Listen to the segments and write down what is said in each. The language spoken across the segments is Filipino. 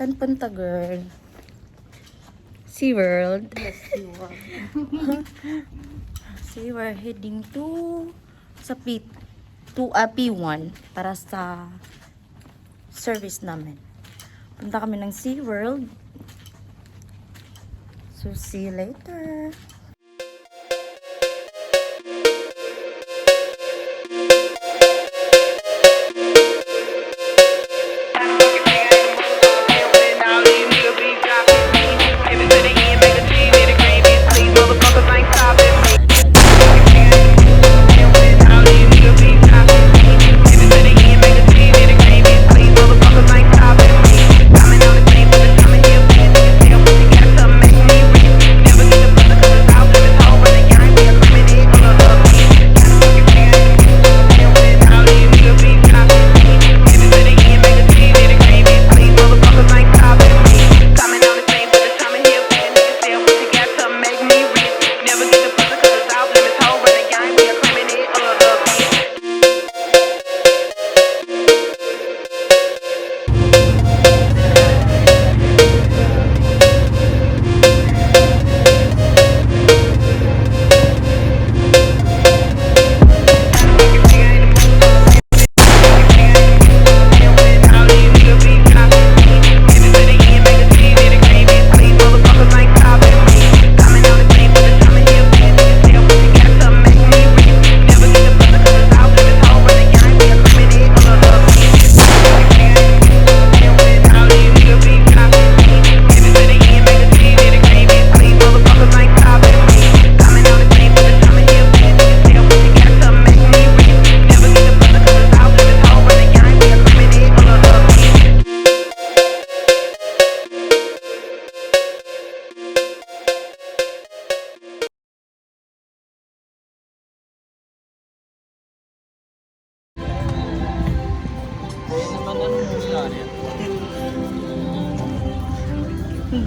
Saan punta, girl? SeaWorld. Yes, you are. See, we're heading to sa P1 para sa service namin. Punta kami ng SeaWorld. So, see you later.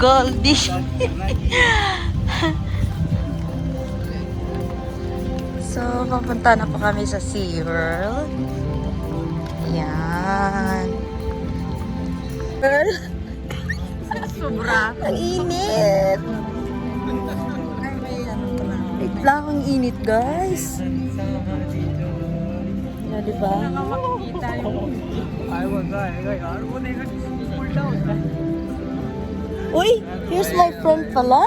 Goldie. So, papunta na po kami sa SeaWorld. Yan. Girl. Sobra. Ang init. Wait lang, ang init, guys. Na, diba? Makikita yung... Uy, here's my friend pala.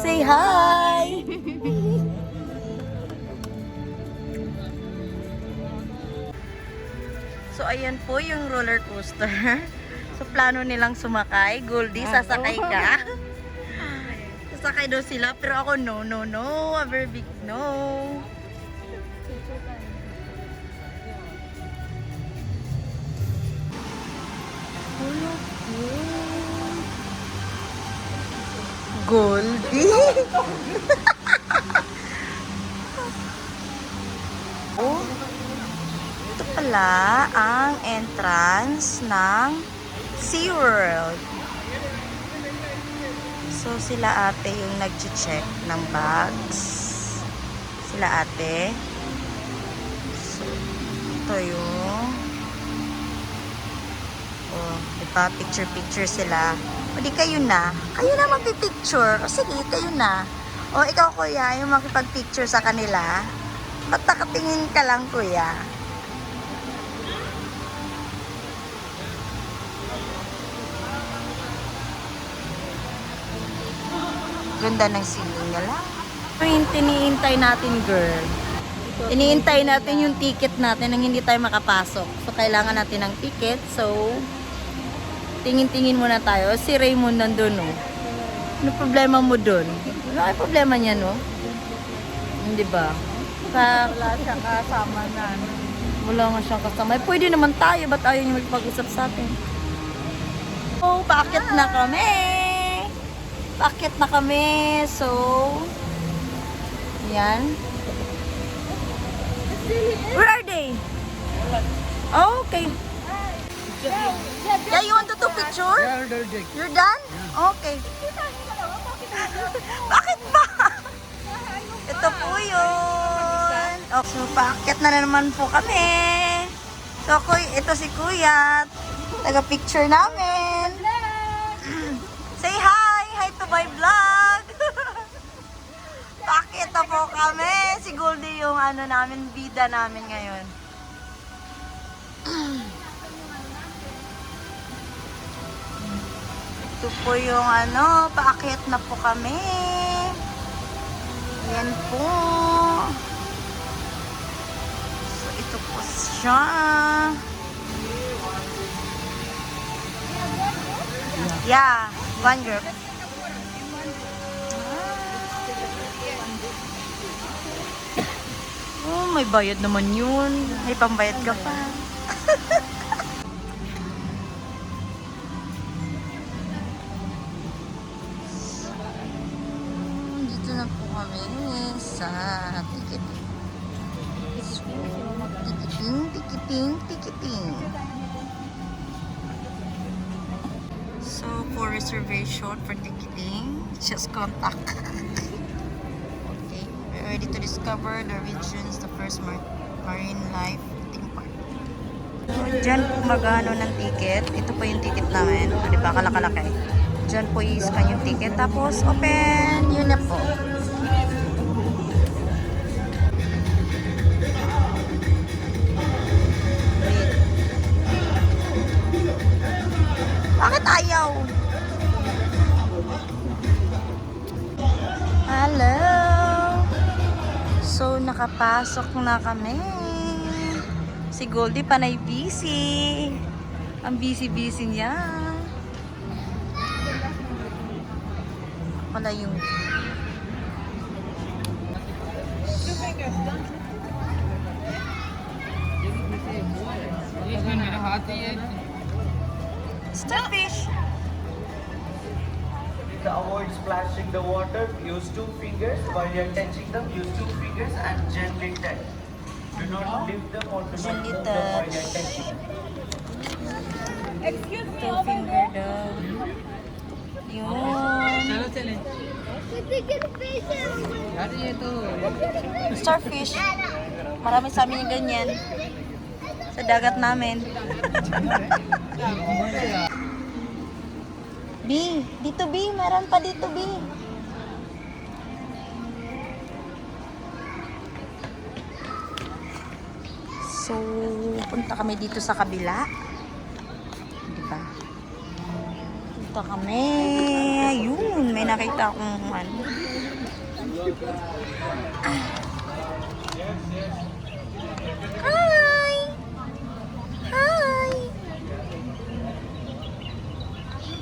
Say hi. So, ayan po yung roller coaster. So, plano nilang sumakay. Goldie, sasakay ka. Sasakay daw sila, pero ako no. A very big no. Goldie. Oh, ito pala ang entrance ng SeaWorld. So, sila ate yung nag-check ng bags. Sila ate. So, ito yung... Oh, diba? Picture-picture sila. O di kayo na. Kayo na magpipicture. O sige, kayo na. O ikaw kuya, yung makipag-picture sa kanila. Ba't nakatingin ka lang kuya? Ganda ng ceiling nila. Yung tiniintay natin, girl. Iniintay natin yung ticket natin nang hindi tayo makapasok. So, kailangan natin ng ticket. So, tingin-tingin muna tayo. Si Raymond nandun, no? Ano problema mo dun? Ano ay problema niya, no? Hindi ba? Wala siya kasama na. Wala nga siyang kasama. Pwede naman tayo. Ba't ayaw niya magpag-usap sa atin? Oh, paakit na kami! Paakit na kami. So, yan. Where are they? Oh, okay. Yeah, you want to take picture? You're done? Okay. Bakit ba? Ito po yun. Oh, so, paakyat na naman po kami. So, ito si Kuya. Taga-picture namin. Say hi! Hi to my vlog! Pakita po kami. Si Goldie yung ano namin, bida namin ngayon. Ito po yung ano, paakyat na po kami. Yan po. So, ito po siya. Yeah, one group. Oh, may bayad naman yun. May pambayad ka pa. Dito na po kami sa ticketing. Ticketing. So, for reservation for ticketing, just contact. Okay, we're ready to discover the regions, the first marine life theme park. So, dyan po mag-ano ng ticket. Ito po yung ticket namin. O, diba? Kalakalaki. Dyan po i-scan yung ticket. Tapos, open. Yun na po. Bakit ayaw? Hello! So, nakapasok na kami. Si Goldie panay busy. Ang busy-busy niya. Wala yung... Starfish! To avoid splashing the water, use 2 fingers. While you're touching them, use 2 fingers and gently touch. Do not lift them or do not Gently move them while touch. you're touching them. Excuse me, Two over finger there. daw. Yun. Starfish. Marami sa amin yung ganyan. Sa dagat namin. B, dito B, meron pa dito B. So, punta kami dito sa kabila. Diba? Punta kami. Ayun, may nakita akong ano. Hi! Hi!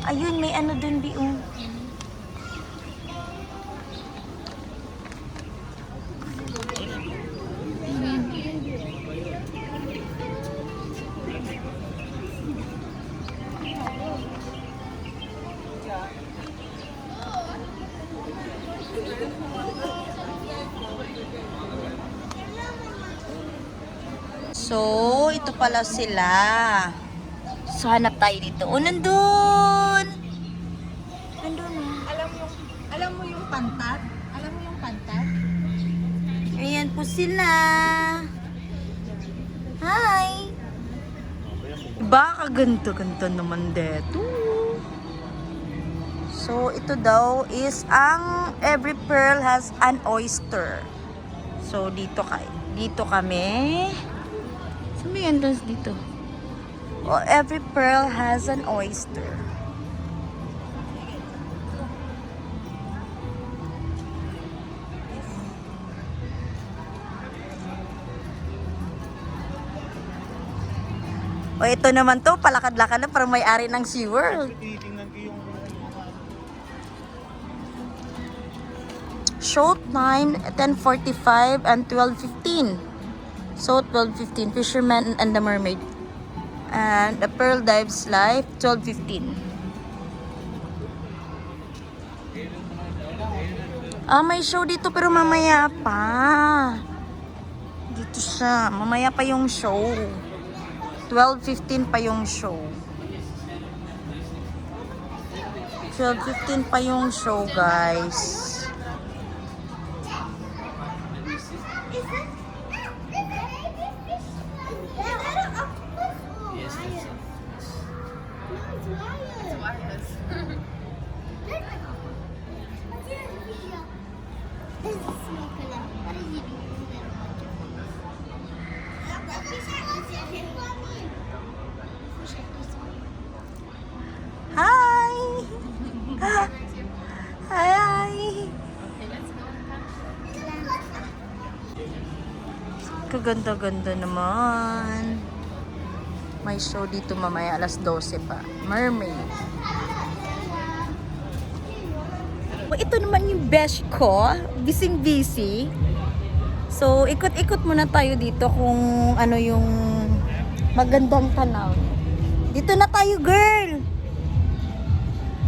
Ayun, may ano dun, Biung. So, ito pala sila. So, hanap tayo dito. Oh, nandun! Nandun, oh. Alam mo yung pantat? Alam mo yung pantat? Ayan po sila. Hi! Baka ganto-ganto naman dito. So, ito daw is ang every pearl has an oyster. So, dito kami. Saan ba yung entrance dito? Oh, every pearl has an oyster. O, ito naman to, palakad-lakad na parang may-ari ng SeaWorld. Show time 10:45 and 12:15. So 12:15, Fisherman and the Mermaid. And the Pearl Dives Live 12:15. Ah, may show dito pero mamaya pa. Dito siya, mamaya pa yung show. 12:15 pa yung show. 12:15 pa yung show, guys. This is my color. What is he doing there? Hi! Hi! Kaganda-ganda naman. May show dito mamaya alas 12 pa. Mermaid. Ito naman yung besh ko. Bising-busy. So, ikot-ikot muna tayo dito kung ano yung magandang tanaw. Dito na tayo, girl!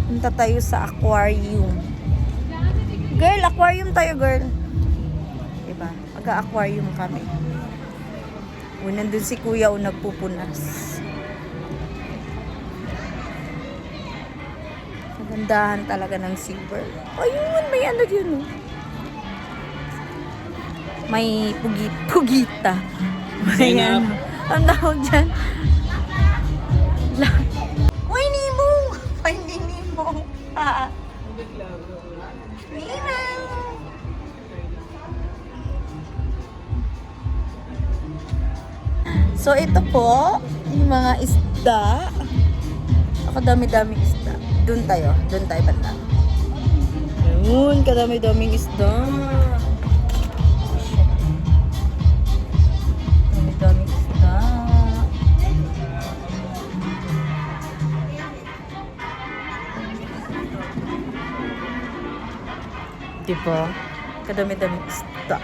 Punta tayo sa aquarium. Girl, aquarium tayo, girl. Diba? Mag-aquarium kami. Nandun si kuya o nagpupunas. Magandahan talaga ng silver. Ayun, may ano yun. Oh. May pugita. May ano. Ang tawag dyan. Uy, Nemo! Finding Nemo. Nemo! So, ito po, yung mga isda. Ako dami-dami isda. Doon tayo banda. Ayun, kadami-daming isda. Dami-daming isda. Diba? Kadami-daming isda.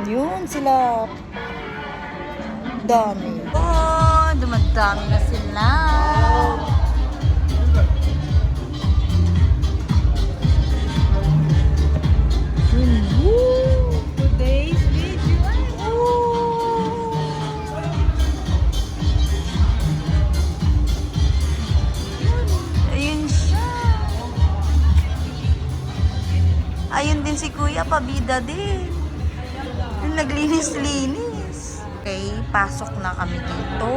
Yun sila. Dami. Oh, dumadami na sila. Today's video. Ayun siya. Ayun din si Kuya, pabida din. Yung naglinis-linis. Okay, pasok na kami dito.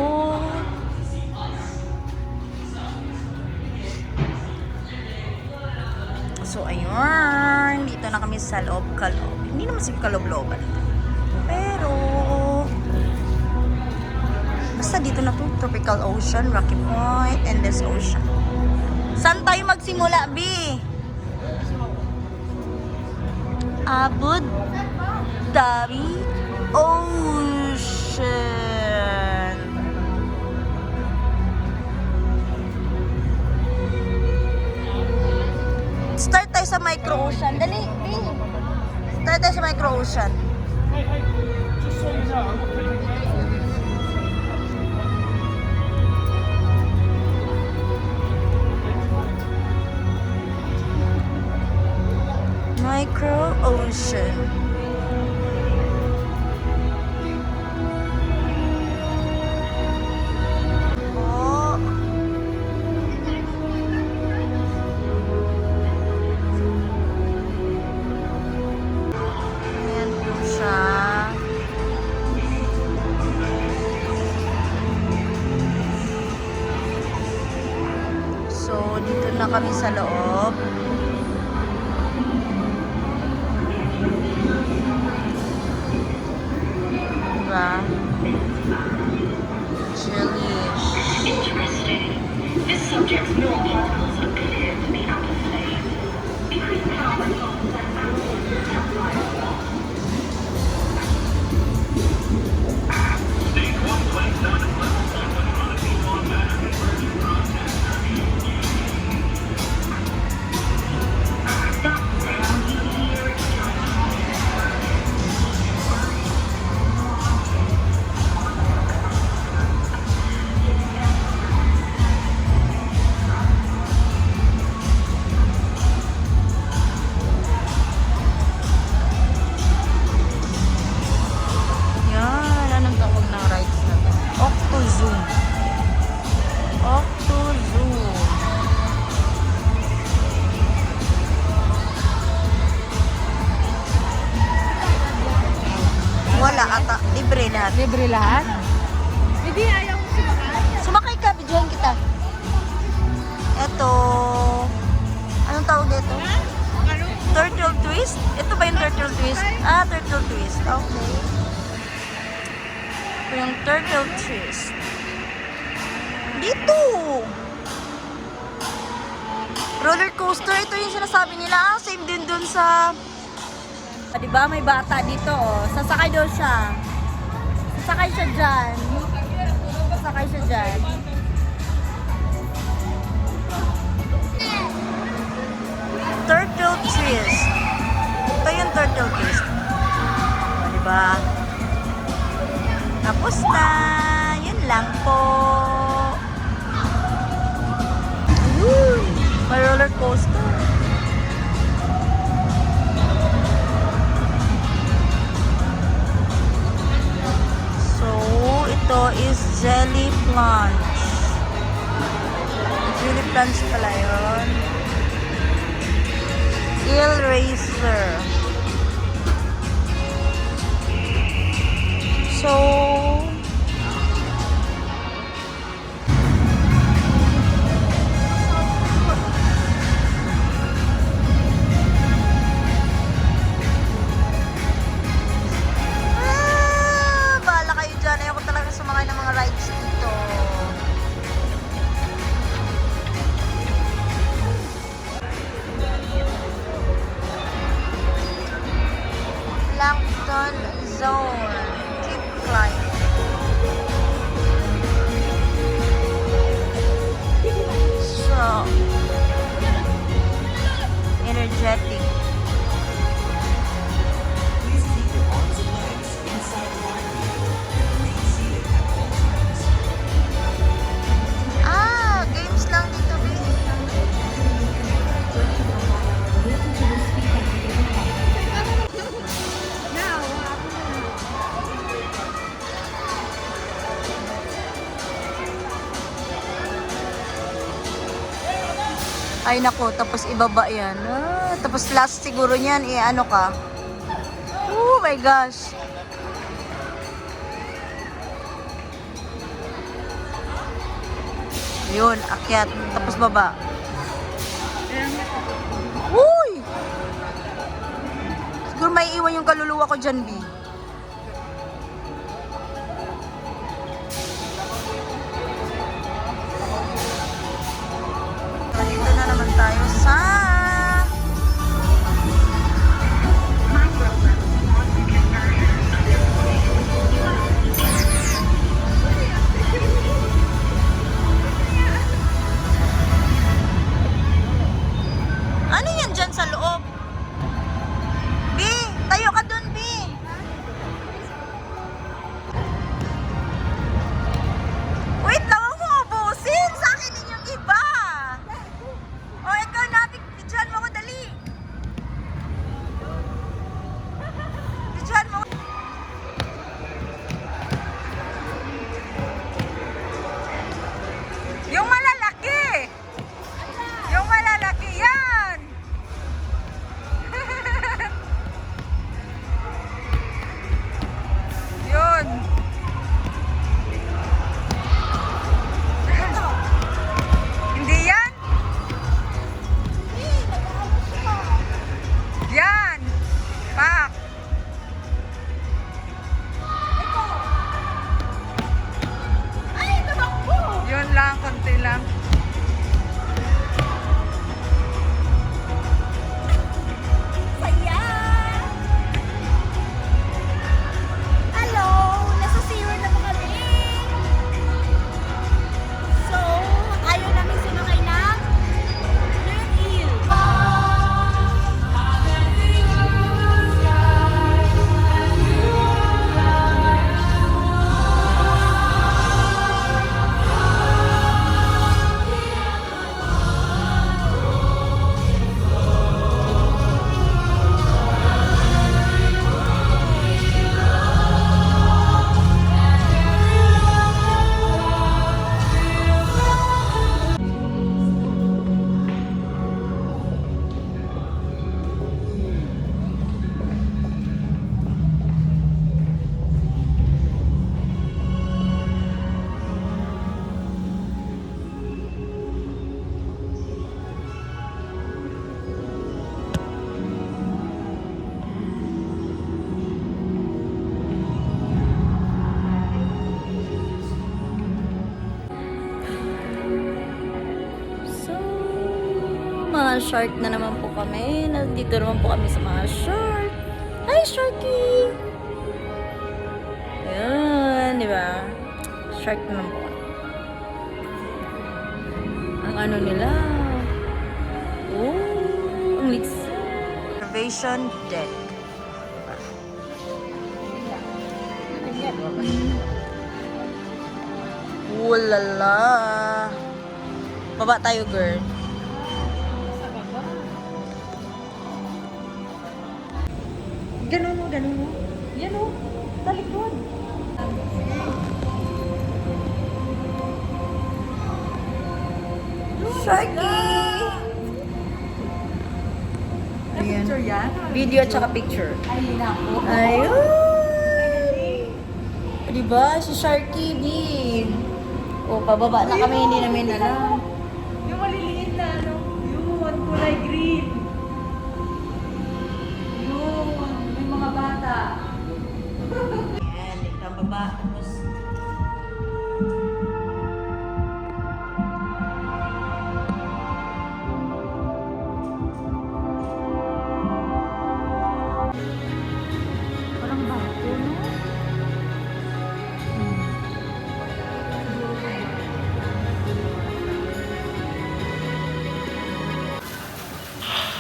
So, ayun. Dito na kami sa loob-kalob. Hindi naman si kalob-loban. Pero, basta dito na to. Tropical Ocean, Rocky Point, and this ocean. Saan tayo magsimula, B? Abu Dhabi Ocean. Start tayo sa Micro Ocean. Dali, B. Start tayo sa Micro Ocean. Micro Ocean. Oh. Ayan po siya. So, dito na kami sa loob. Diba? Jellyfish. Interesting. This subject's neural particles appear to be out of phase. Increased power Yan, anong tawag ng rides na to? Octozoom. Octozoom. Wala ata, libre lahat. Libre lahat? Hindi, ayaw mo sumakay. Sumakay ka, bidyohan kita. dito. Anong tawag dito? Turtle twist? Ito ba yung turtle twist? Ah, turtle twist. Okay. Ito yung turtle twist. Dito! Roller coaster. Ito yung sinasabi nila. Ah, same din dun sa... Diba? May bata dito, oh. Sasakay daw siya. Sasakay siya dyan. Sasakay siya dyan. Turtle twist. Ito yung turtle twist. O, diba? Tapos na. Yun lang po. Woo! May roller coaster. So, ito is jelly plunge. Jelly plunge pala yun. Eel racer. So, bahala kayo dyan. Ayoko talaga sumakay ng mga rides dito. Plankton Zone. Keep climbing. So, energetic. Ah, games lang dito, baby. Ay nako, tapos ibaba yan. Ah, tapos last siguro niyan, ano ka. Oh my gosh. Yun, akyat. Tapos baba. Uy! Siguro may iwan yung kaluluwa ko dyan, B. Dito na naman tayo sa ano yan dyan sa loob? B, tayo ka dun, B. mga shark na naman po kami. Nandito naman po kami sa mga shark. Hi, Sharky! Ayan, di ba? Shark naman po kami. Ang ano nila. Oh, ang liks. Reservation deck. Ulala. Baba tayo, girl. Ganun o. Yan o. Talikod. Sharky! Ayan. Picture yan? Video at saka picture. Ay, naku. Ayun! Diba? Si Sharky, Bin. O, pababa na kami. Hindi namin alam. Yung maliliit na ano, yun, kulay green. Yun, may mga bata. Ayan, ito ang baba. Tapos, parang bago, no?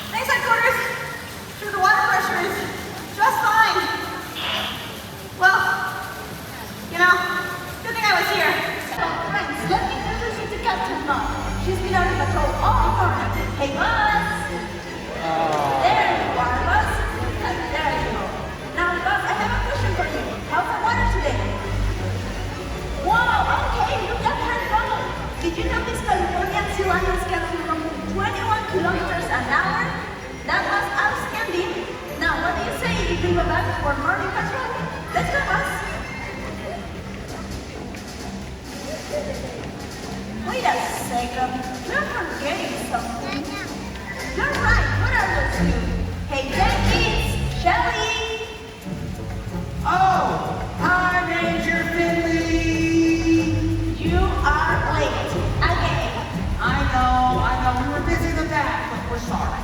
Nice headquarters. Sure, the water pressure is just fine. Well, you know, good thing I was here. Friends, let me introduce you to Captain Mom. She's been on patrol all morning. Hey, Buzz. There you are, Buzz. There you go. Now, Buzz, I have a question for you. How's the water today? Wow, okay, you got her wrong. Did you know this Californian sea lions can swim 21 kilometers an hour? That was outstanding. Now, what do you say if we go back for morning patrol? Let's go, Buzz. Wait a second. You're forgetting something. You're right. What are those two? Hey, Jenkins, Shelly. Oh, hi, Ranger Finley. You are late again. I know. We were busy with that, but we're sorry.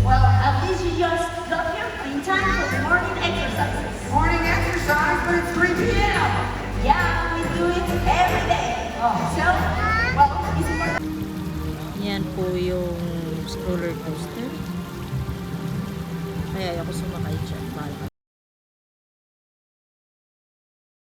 Well, at least you just got here in time for the morning exercises. Morning exercise, but it's 3 p.m. Yeah, we do it every day. So, well, it's more. Yan po yung roller coaster. Kaya ako sumakay dyan. Bahala ka.